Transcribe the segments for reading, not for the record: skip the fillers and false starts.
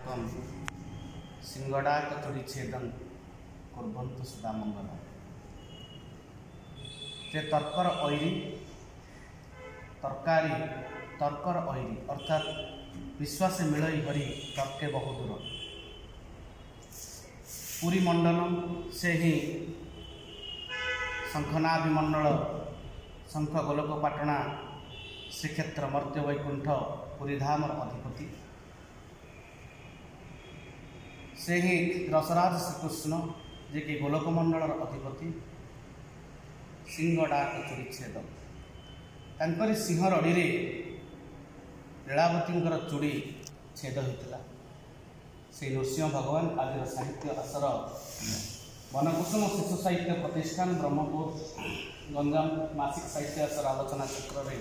नायकं सिंगड़ा कचुरी छेदन कुर्वन्तु सदा मंगल। जे तर्कर ऐरी तरकारी तर्कर ऐरी अर्थात विश्वास मिलई हरि तर्के बहुदूर पुरी मंडलम से ही शंखनाभिमंडल शंख गोलक पाटना श्रीक्षेत्र मर्त्य वैकुंठ पुरीधामर अधिपति से ही रसराज श्रीकृष्ण जे कि गोलकमंडलर अधिपति सिंगड़ा कचुरी छेद तांकरी सिंह रड़ी लीलावतींकर चूड़ी छेद होता से नृसिंह भगवान आज साहित्य आसर वनकुसुम शिशु साहित्य प्रतिष्ठान ब्रह्मपुर गंजाम मासिक साहित्य आसर आलोचना चक्र में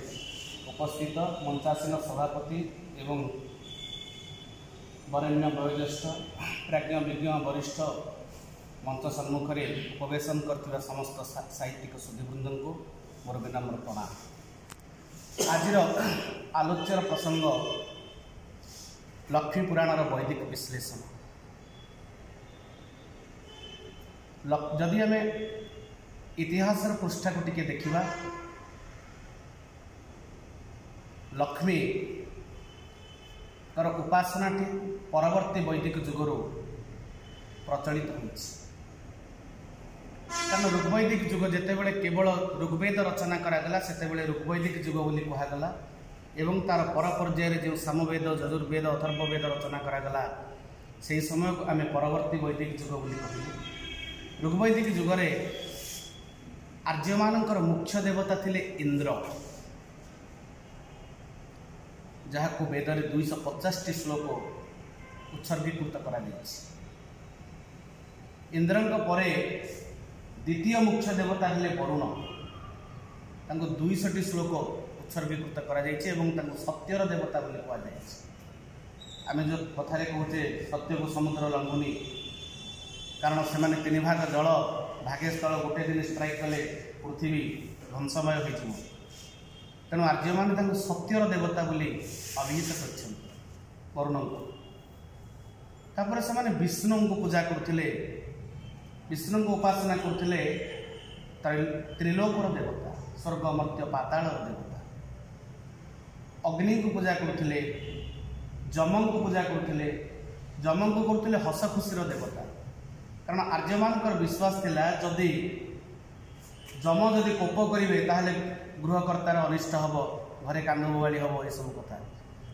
उपस्थित मंचासीन सभापति एवं वरेण्य वयोज्येष्ठ प्राज्ञ विज्ञ वरिष्ठ मंच सम्मुख में उपवेशन करथिबा समस्त साहित्यिक सुधीवृंद को मोर विनम्र प्रणाम। आज आलोच्यर प्रसंग लक्ष्मी पुराणर वैदिक विश्लेषण। जदि आम इतिहासर पृष्ठा को टिके देखिबा लक्ष्मी तर उपासना परवर्ती वैदिक जुगर प्रचलित होइछि। कारण ऋग्वैदिक जुग जितेबाला केवल ऋग्वेद रचना करागला सेतेबाला ऋग्वैदिक जुग बोली कहगला एवं तार पर पर्यायर जो सामवेद यजुर्वेद अथर्ववेद रचना करागला से समय को आम परवर्ती वैदिक जुग बोली कहलु। ऋग्वैदिक जुगरे आर्यमानंकर मुख्य देवता थिले इंद्र जहाँ को वेदर 250 श्लोक उत्सर्गीकृत करा इंद्रंक परे द्वितीय मुख्य देवता हेले वरुण तांको 200 श्लोक उत्सर्गीकृत करा सत्यर देवता बोली कहुए। आम जो कथारे कहचे सत्य को समुद्र लंघुनी कारण से तीन भाग जल भागे स्थल गोटे दिन स्ट्राइक कले पृथ्वी ध्वंसमय हो तेणु आर्य मान सत्यर देवता बोली अभिहित कर वरुण को से विष्णु को पूजा करते विष्णु को उपासना करते त्रिलोकर देवता स्वर्ग मर्त्य पाताल देवता अग्नि को पूजा करते जम को पूजा करते जम को करते हस खुशीर देवता कारण आर्य मान विश्वास थिला जदि जम जदि कोप करेंगे ताहले गृहकर्तार अनिष्ट हम घरे कांद बोवाड़ी हम ये सब कथा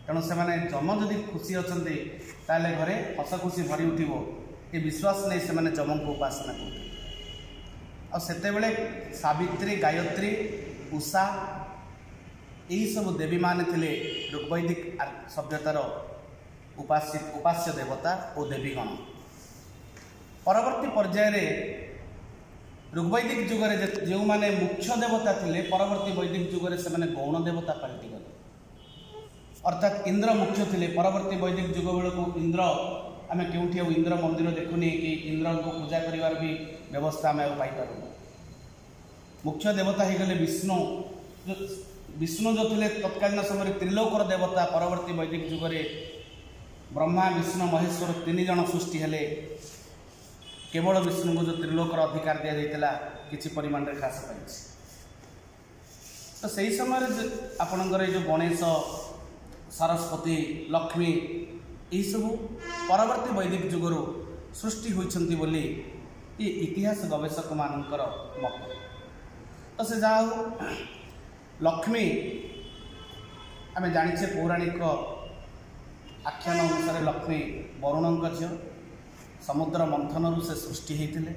तेणु से जम जदि खुशी अच्छा ताले घरे हस खुशी भरी उठो ये विश्वास नहीं से जम को उपासना करते सावित्री गायत्री उषा यही सब देवी मान थे ऋग्वैदिक सभ्यतार उपास्य देवता और देवीगण। परवर्ती पर्यायर ऋग्वैदिक जुगरे जो माने मुख्य देवता थिले परवर्ती वैदिक जुगरे से गौण देवता पलटि गले अर्थात इंद्र मुख्य थिले। परवर्ती वैदिक जुग बेलू इंद्र आम क्योंठी इंद्र मंदिर देखुनी कि इंद्र को पूजा करिवार भी व्यवस्था आम पाइपर मुख्य देवता हो गले विष्णु विष्णु जो थे तत्कालीन समय त्रिलोकर देवता परवर्ती वैदिक जुगरे ब्रह्मा विष्णु महेश्वर तीन जन सृष्टि हेले केवल विष्णु को जो त्रिलोकर अधिकार दि जाता किसी परिमाण में ह्रास पाई तो सही समय आपणकर जो गणेश सरस्वती लक्ष्मी यही सब परवर्ती वैदिक जुगर सृष्टि होती बोली ये इतिहास गवेषक मानकर मत। तो से जहाँ लक्ष्मी आम जाचे पौराणिक आख्यान अनुसार लक्ष्मी वरुण झी समुद्र मंथन से सृष्टि होते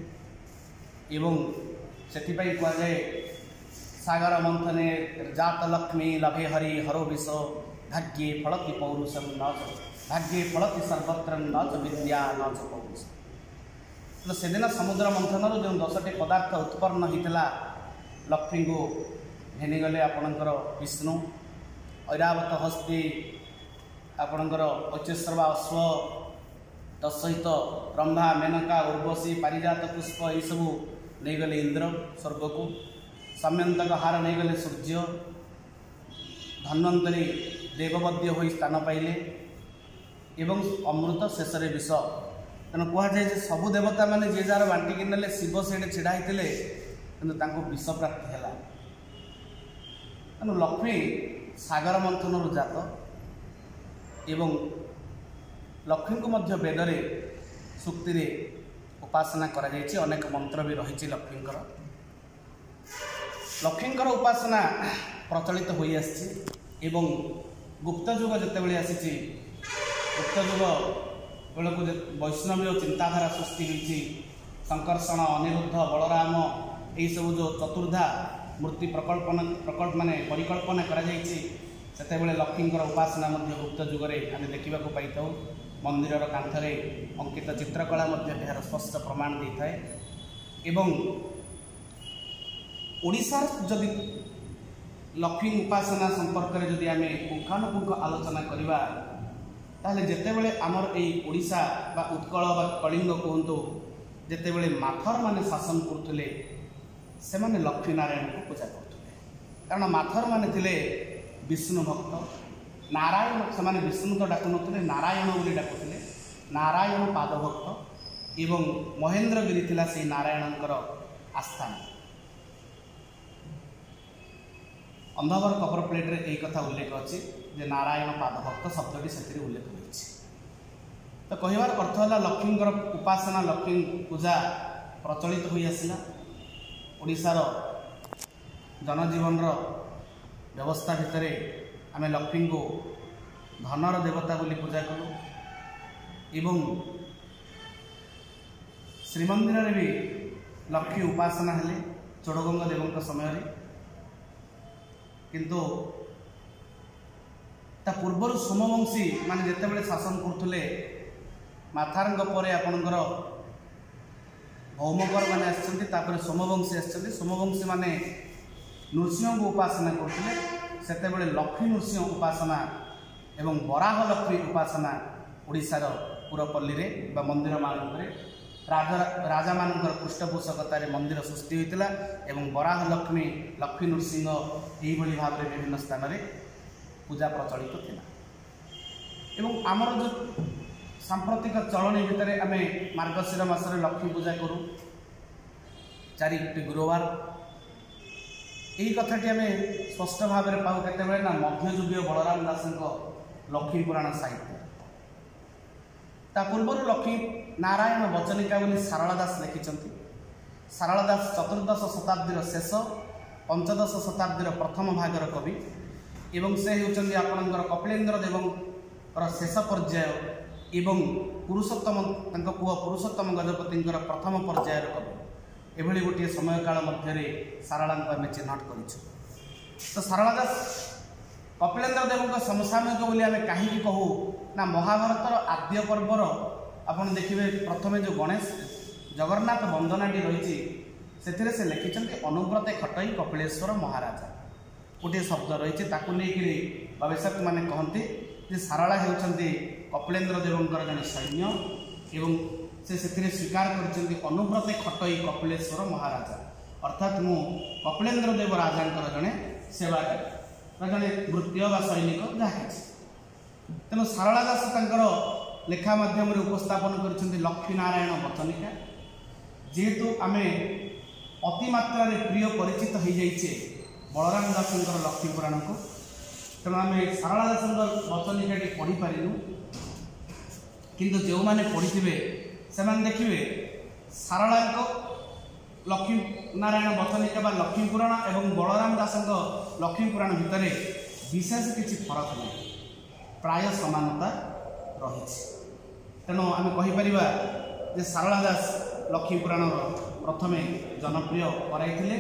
एवं से कहुए सागर मंथने जात लक्ष्मी लभे हरि हरो विष भाग्ये फलति पौरुषम न भाग्ये फलति सर्वत्र न च विद्या न च पौरुष। तो सेदिन समुद्र मंथन जो 10टी पदार्थ उत्पन्न होता लक्ष्मी को घेनीगले आपणकर विष्णु ऐरावत हस्ती आपणकर ऐचस्रवा अश्व तत्सहित ब्रह्मा मेनका उर्वशी पारिजात पुष्प ये सब नहीं गले इंद्र स्वर्ग को सम्यंतक हार नहीं गले सूर्य धन्वंतरी देववद्य हो स्थान पाइले एवं अमृत शेष विष। तेणु कहुए सबू देवता मैंने जे जार बांटिकी नेले शिव से छिड़ा होते कि विष प्राप्ति है। तेणु लक्ष्मी सागर मंथन जात एवं लक्ष्मी को मध्य वेद सूक्ति उपासना करा जायछि। अनेक मंत्र भी रही लक्ष्मीकर। लक्ष्मीकर उपासना प्रचलित हो एवं गुप्त युग जितेबाला आसी गुप्त युग बेलू वैष्णवीय चिंताधारा सृष्टि होती। संकर्षण अनिरुद्ध बलराम यही सब जो चतुर्धा मूर्ति प्रकल्प माने परिकल्पना करा जायछि सेतेबेले लक्ष्मीकर उपासना गुप्त युगरे आम देखा पाई था। मंदिर कांथरे अंकित चित्रकला यार स्पष्ट प्रमाण दे थाए। एवं ओडिशा जदि लक्ष्मी उपासना संपर्क में जदि आम पुंखानुपुंख आलोचना करवा ताहले जेतेबेले आमर एई ओडिशा बा उत्कल बा कलिंग कहतु जेतेबेले माथर माने शासन करथुले से माने लक्ष्मी नारायण को पूजा करथुले। कारण माथर माने थिले विष्णु भक्त। नारायण से विष्णु तो डाकु नथिले नारायण बोली डाकुथिले। नारायण पादभक्त एवं महेंद्रगिरी थिला से नारायणकर आस्थान। अंधवर कपर प्लेट रे यही कथा उल्लेख अच्छी जे नारायण पादभक्त शब्दटी से उल्लेख होती। तो कहबार अर्थ है लक्ष्मीकर उपासना लक्ष्मी पूजा प्रचलित हो आसला। ओडिशार जनजीवन व्यवस्था भितर आम लक्ष्मी को धनर देवता बोली पूजा करूँ। एवं श्रीमंदिर रे भी लक्ष्मी उपासना हेले चोड़गंगा देवों समय रे। किंतु ता पूर्वर सोमवंशी माने जेतेबेले शासन करथुले माथारंग परे आपणकर भौमकर माने आछन्ति तापर सोमवंशी आछन्ति। सोमवंशी माने नृसिंह को उपासना करथुले सेतेबेले लक्ष्मी नृसिंह उपासना एवं वराह लक्ष्मी उपासना ओडिशार पुरपल्ली रे बा मंदिर मानक राजा मानकर पृष्ठपोषकतार मंदिर सृष्टि होता एवं वराह लक्ष्मी लक्ष्मी नृसिंह यही भाव में विभिन्न स्थान में पूजा प्रचलित थिला। एवं आमर जो सांप्रतिक चलनी भितर आम मार्गशीर मासरे लक्ष्मी पूजा करूँ 4 गुरुवार। यही कथाटी आम स्पष्ट भाव में पाऊ केतेबेले ना मध्ययुगीय बलराम दास लक्ष्मी पुराण साहित्य। ता पूर्वर लक्ष्मी नारायण वचनिका बोली सारला दास लिखिछन्ति। सारला दास चतुर्दश शताब्दीर शेष पंचदश शताब्दीर प्रथम भागर कवि एवं से होउछन्ति आपणकर कपिलेन्द्र देवंकर शेष पर्याय एवं पुरुषोत्तम तांको पुआ पुरुषोत्तम गजपतिंकर प्रथम पर्यायर कवि। एभली गोटे समय काल मध्य सारला को आम चिन्हट करिछु। तो सारला दास कपिलेन्द्र देवों समसामयिक बोली आम कहीं कहू ना महाभारतर आद्य पर्वर आपन देखिए प्रथमे जो गणेश जगन्नाथ वंदनाटी रही से लिखिं अनुव्रते खटई कपिलेश्वर महाराजा गोटे शब्द रही नहीं गवेषक मैंने कहते जे सारला होती कपिलेन्द्र देवंकर जन सैन्य एवं से स्वीकार कर अनुव्रते खटई कपिलेश्वर महाराजा अर्थात मु कपिलेन्द्र देव राजा जड़े सेवाकारी जड़े वृत्तीय बा सैनिक जहाँ। तेणु सारला दास तांकर लेखा माध्यम उपस्थापन कर लक्ष्मी नारायण वचनिका। जेहेतु आम अतिमात्रा प्रिय परिचित हो जाइए बलराम दास लक्ष्मी पुराण को तेणु आम सारला दास वचनिकाटी पढ़ी पारिनु। किंतु जो मैंने पढ़ी से देखिए सारला लक्ष्मी नारायण वचनिका बा लक्ष्मी पुराण एवं बलराम दास लक्ष्मी पुराण भितर विशेष किसी फरक नहीं प्राय समानता रही। तेणु आम कहीपर जे सारला दास लक्ष्मी पुराण प्रथमे जनप्रिय कराइथिले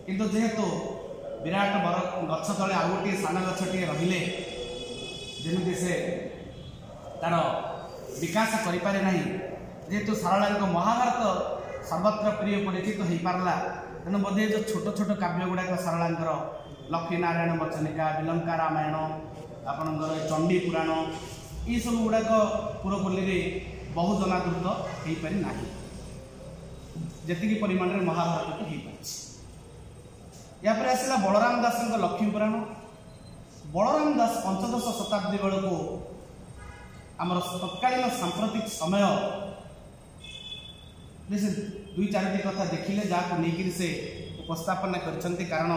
किंतु जेहेतु विराट बर गछ तले आउ गोटे सान गछटे रहिले जेमिति से तार विकास करिपारे नाही। जेहेतु सारला महाभारत सर्वत्र प्रिय परिचित हो पारला तेणु बोधे जो छोट छोट काव्य गुड़ाक सारला लक्ष्मी नारायण वचनिका विलंका रामायण आपणकर चंडी पुराण ये सब गुड़ाक पुरपल्ली में बहु जनादृत हो पारि ना जी परिमाण में महाभारत हो पार। या आसला बलराम दास लक्ष्मी पुराण। बलराम दास पंचदश शताब्दी बेलू आमर तत्कालीन सांप्रतिक समय से दुई चारोटी कथा देखिले जहाँ को लेकिन से उपस्थापन करछंती कारण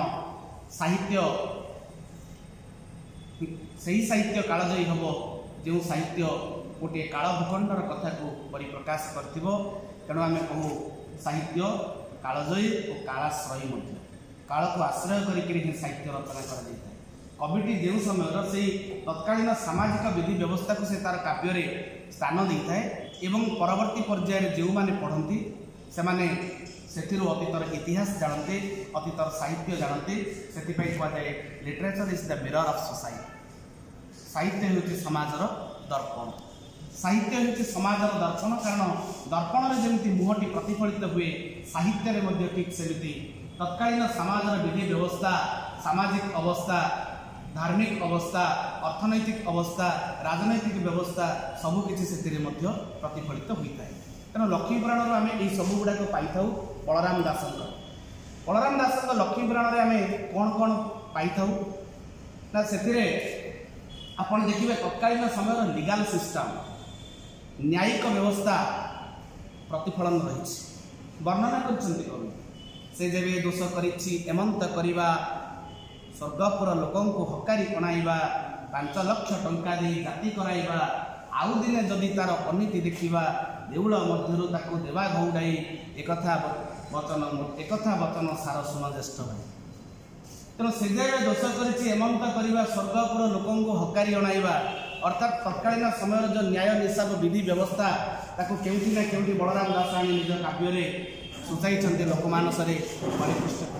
साहित्य सही साहित्य कालजयी हम जो साहित्य गोटे काल भूखंडर कथा को परिप्रकाश करथिबो तेणु आम कहू साहित्य कालजयी और कालाश्रयी काल को आश्रय करके साहित्य रचना कर कविटी जो समय से तत्कालीन सामाजिक विधि व्यवस्था को से तार काव्य स्थान दे थाए एवं परवर्ती पर्यायर जो मैंने पढ़ती से माने सेथिरु अतीतर इतिहास जानते अतीतर साहित्य जानते से कहुए literature is the mirror of society साहित्य हूँ समाजर दर्पण साहित्य हूँ समाजर दर्पण कारण दर्पण जमी मुहटी प्रतिफलित हुए साहित्य ठीक सेमती तत्कालीन समाजर विधि व्यवस्था सामाजिक अवस्था धार्मिक अवस्था अर्थनैतिक अवस्था राजनैतिक व्यवस्था सबकि से प्रतिफलित होता है तेणु लक्ष्मीपुराण आम यही सब गुड़ाक पाई बलराम दास लक्ष्मीपुराण आम कौन कौन पाई ना से आपड़ देखिए तत्कालीन समय लीगल सिस्टम न्यायिक व्यवस्था प्रतिफलन रही वर्णना कर से जब दोष करमंत करवा स्वर्गपुर लोक हकारी कणाइबा 5 लाख टंका दे जाति कराइबा आउ दिने जदि तार अनीति देखा देउल मध्यरु ताकू देवा घौड़ाई एकथा वचन सार सुन ज्येष्ठ भाई तेणु से जगह दोष करमंत करवा स्वर्गपुर लोक हकारी अणाइबा अर्थात तत्कालीन समय जो न्याय निशाब विधि व्यवस्था ताकू केउठी ना केउठी बलराम दास आनी निज काव्य सूचाई लोकमानस परिपुष्ट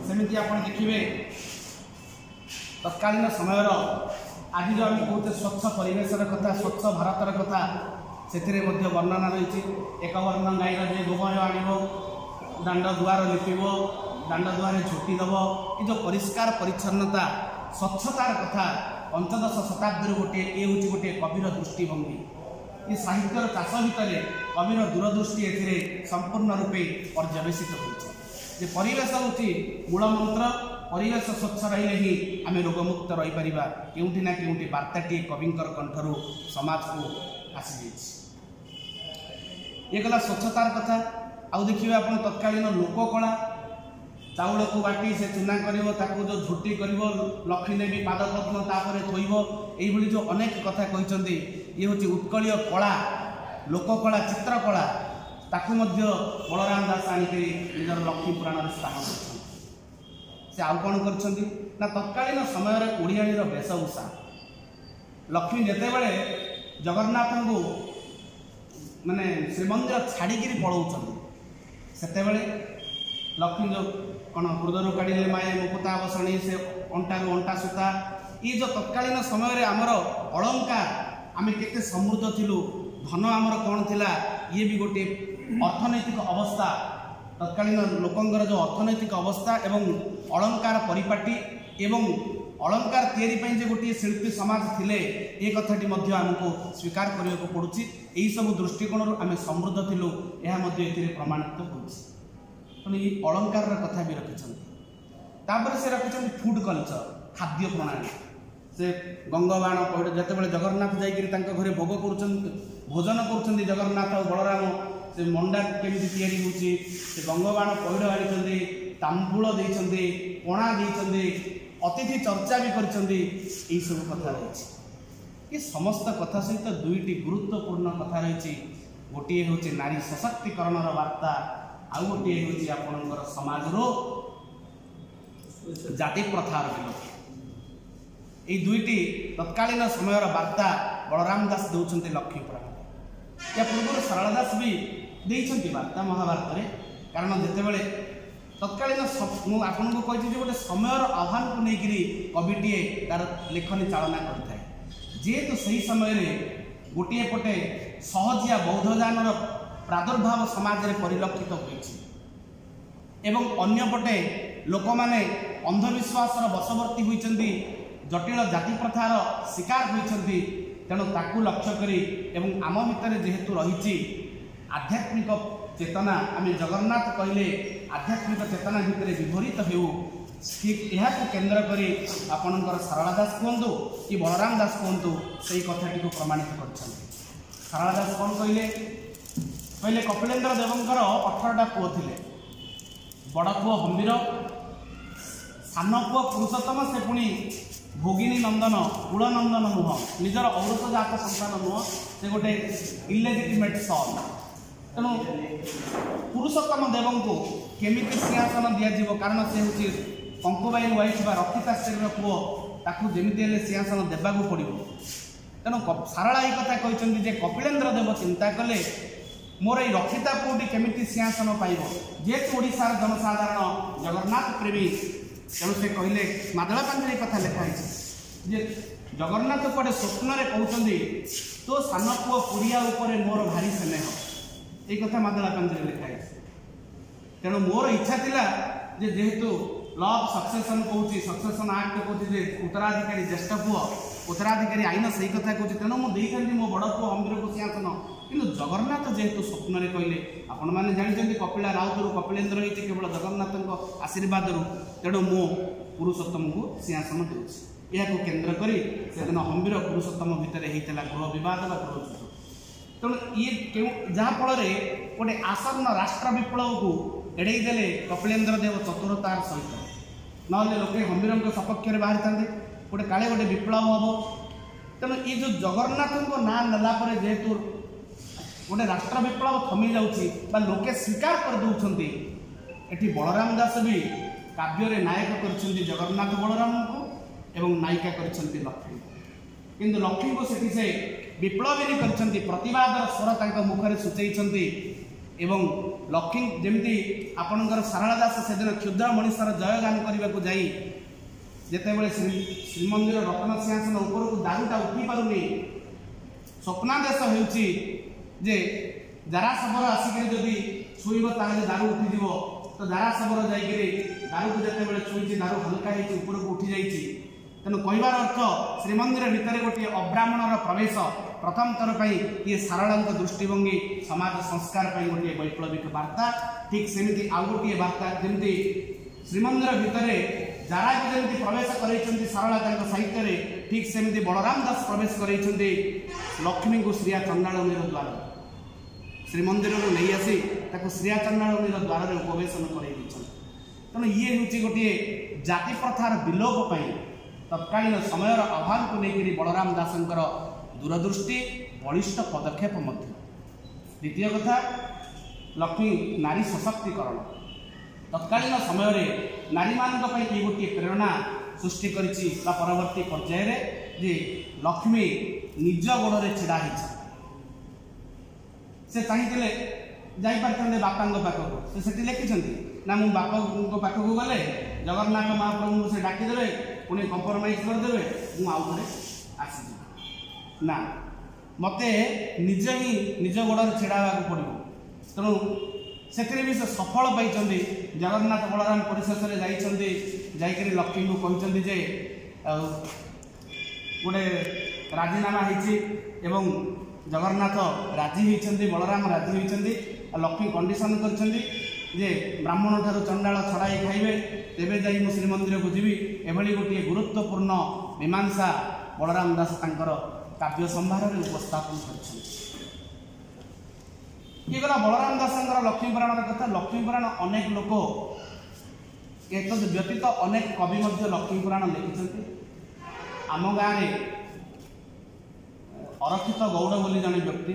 सेमती आप देखिए तत्कालीन समय आज जो आम कहते स्वच्छ परिवेशर कथा स्वच्छ भारतर कथा से वर्णना रही एक वर्ण गाईर जे गोबर आण दांड दुआर लिपिब दांड दुआर झुटी दब ये जो परिष्कार परिच्छन्नता स्वच्छतार कथा 15 शताब्दी गोटे ये हूँ गोटे कविर दृष्टिभंगी ये साहित्यर चाष भितर कविर दूरदृष्टि ए संपूर्ण रूपे पर्यवेसित होती जे परिवेश हूँ मूल मंत्र परिवेश स्वच्छ रही ही आम रोगमुक्त रहीपर केउठी ना केउठी वार्ताटी कविंकर कंठरू समाज को आसी ये गला स्वच्छतार कथा आउ देखिए आप तत्कालीन लोककला चाउल को बाटी से चूना कर जो झुटी कर लक्ष्मी देवी पाद पद्म तापर थोब यही जो अनेक कथा कहते ये हूँ उत्कलीय कला लोककला चित्रकला ताकू बलराम दास आनिक निजर लक्ष्मीपुराण स्थान से आउ कौन कर तत्कालीन समय ओडियाणीर वेशभूषा लक्ष्मी जितेबले जगन्नाथ को माने श्रीमंदिर छाड़िकी पलाऊँ से लक्ष्मी जो कौन हृदय काढ़े माए मुकुता बसणी से अंटारू अंटा सूता ये जो तत्कालीन समय आमर अलंकार आम के समृद्ध थिलु धन आमर कौन थिला ये भी गोटे अर्थनैतिक अवस्था तत्कालीन लोकंर जो अर्थनैतिक अवस्था एवं अलंकार परिपाटी एवं अलंकार तैयारी जे गोटे शिल्पी समाज थिले ये कथाटी आमको स्वीकार करने को पड़ुछि यही सब दृष्टिकोण आम समृद्ध थिलु यह प्रमाणित होती ये अलंकार कथा भी रखिंट से रखिंट फूड कल्चर खाद्य प्रणाली से गंगबाण पहड़ जिते जगन्नाथ जाकर घरे भोग कर भोजन कर जगन्नाथ और बलराम से मंडा केमी या गंगबाण पहड़ आनी तांबूल देते पणा देते अतिथि चर्चा भी कर सब कथा रही समस्त कथा सहित दुईटी गुरुत्वपूर्ण कथा रही गोटे हूँ नारी सशक्तिकरण वार्ता आउ गोटे हूँ आपणकर समाज जाति प्रथार विरोध ये दुईटी तत्कालीन समय वार्ता बलराम दास दौरान लक्ष्मीपुराण या पूर्व सारला दास भी देते वार्ता महाभारत कारण जितेबले तत्कालीन आपन को कही गोटे समय आह्वान को लेकर कविटे तार लेखनी चालना करता है जेहेतु सही समय गोटे पटे सहजिया बौद्धजान प्रादुर्भाव समाज में परिलक्षित होती एवं अन्यपटे लोक मैंने अंधविश्वास वशवर्ती होती जटिल जाति प्रथार शिकार होती तेणु ताकू लक्ष्य करी एवं आम भितर जेहेतु रही आध्यात्मिक चेतना आम जगन्नाथ कहले आध्यात्मिक चेतना भितर विभरित हो ठीक यह केन्द्र करी आपणकर सारला दास कहतु कि बलराम दास कहतु से कथाटी को प्रमाणित कर सारला दास कौन कहले कहले कपिलेन्द्र देवंकर 18टा पुओ थे बड़ पुओ हम्बीर सान पुओ पुरुषोत्तम से पुणी भोगिनी नंदन कुलनंदन नुह निजर औरत जात संतान नुह से गोटे इलेजिटिमेट सन तेणु पुरुषोत्तम देव को केमिति सिंहासन दिज्व कारण से हूँ कंकुबाइन वाइफ रक्षिता श्री पुओ ताकू जमीती सिंहासन देवाक पड़ो तेणु सारला ये कथा कहते कपिलेन्द्र देव चिंता कले मोर ये रक्षिता पुओटी केमिति सिंहासन पाइब जेहेतु ओडिशार जनसाधारण जगन्नाथ प्रेमी तेणु से कहले मादला पांचरी कथा लिखाई जे जगन्नाथ कड़े स्वप्न कहते तो सान पुओ पुरिया उपरे मोर भारी स्नेह ये कथा मादला पांचरी लिखाई तेणु मोर इच्छा थिला जे जेहेतु लॉ ऑफ सक्सेसन कहूँ सक्सेसन आक्ट कहूँ उत्तराधिकारी ज्येष्ठ पुओ उत्तराधिकारी आईन से कथा कहूँ तेणु मुझे मो बड़ पुओ हम्बीर को सिंहासन किंतु जगन्नाथ जेहेतु स्वप्न कहले आपण मैंने जानते कपिला राउतरू कपिलेन्द्र होती केवल जगन्नाथ आशीर्वाद तेणु मो पुरुषोत्तम को सिंहासन दूसरी यह केन्द्र करी से दिन हम्बीर पुरुषोत्तम भितर होता गृह बहुत गृह तेणु ये जहाँफल गोटे आसन्न राष्ट्र विप्लव को एड़े देले कपिलेन्द्र देव चतुरतार सहित ना लोके हम्बीर सपक्ष में बाहरी था गोटे काले गोटे विप्लव हम तेणु ये जो जगन्नाथ ना नेला जेहेतु गोटे राष्ट्र विप्लव थमी जाऊँगी लोके स्वीकार कर दौरान एटी बलराम दास भी काव्य नायक कर जगन्नाथ बलराम को एवं नायिका कर लक्ष्मी किंतु लक्ष्मी को से विप्लवी कर प्रतिवाद स्वर मुखर सूचई एवं लक्ष्मी जमी आपणकर सारला दास से दिन क्षुद्र मनीषर जयगान करने को जाई जितेबाला श्रीमंदिर रत्न सिंहासन उपरको दारूटा उठी पारुनी स्वप्नादेश होउची जे जारा सबर आसिक जदि छुईब ताहले दारू उठिज तो जारा सबर जाइए दारू को जितेबाला छुई दारू हल्का ऊपर को उठी जाइए तेणु कहबार अर्थ श्रीमंदिर भितर गोटे अब्राह्मणर प्रवेश प्रथम थर पर ये सारला दृष्टिभंगी समाज संस्कार पर गोटे वैप्लविक वार्ता ठीक सेमती आउ गोटे वार्ता जमी श्रीमंदिर भितर जारा को जमी प्रवेश कर सारला साहित्य ठीक सेमती बलराम दास प्रवेश कर लक्ष्मी को श्रिया चंडाणी द्वार श्रीमंदिर नहीं आसी श्रिया चंडाणी द्वार उपवेशन कर तेणु ये हूँ गोटे जाति प्रथार विलोप तत्कालीन समय अभाव को लेकर बलराम दासंकर दूरदृष्टि बलिष्ठ पदक्षेप द्वितीय कथा लक्ष्मी नारी सशक्तिकरण तत्कालीन समय नारी मान गोटे प्रेरणा सृष्टि करिछि परवर्ती पर्यायर जे लक्ष्मी निज गोड़े छिड़ा से चाहिए जापारे बापा पाखक से लिखिं ना मु बापा पाखक गले जगन्नाथ महाप्रभु से डाकीदे पुणी कंप्रोमाइज करदे मुझे आसी ना मते निजे ही निज गोड़े छिड़ा पड़ो तेणु से भी से सफल पाई जगन्नाथ बलराम परिशेष में जाकर लक्ष्मी को कहते जे गोटे राजीनामा होती जगन्नाथ राजी होती बलराम राजी होती लक्ष्मी कंडीशन कर ब्राह्मण ठार चंडाल छड़ाई खाइबे तेबे जाई मु श्रीमंदिर को जीवी एभली गोटे गुरुत्वपूर्ण मीमांसा बलराम दास तांकर काव्य संभार में उपस्थापन कर ये गला बलराम दासंकर लक्ष्मीपुराण कथा लक्ष्मीपुराण अनेक लोक एक व्यतीत अनेक कवि लक्ष्मीपुराण लिखिं आम गाँव अरक्षित गौड़ बोली जड़े व्यक्ति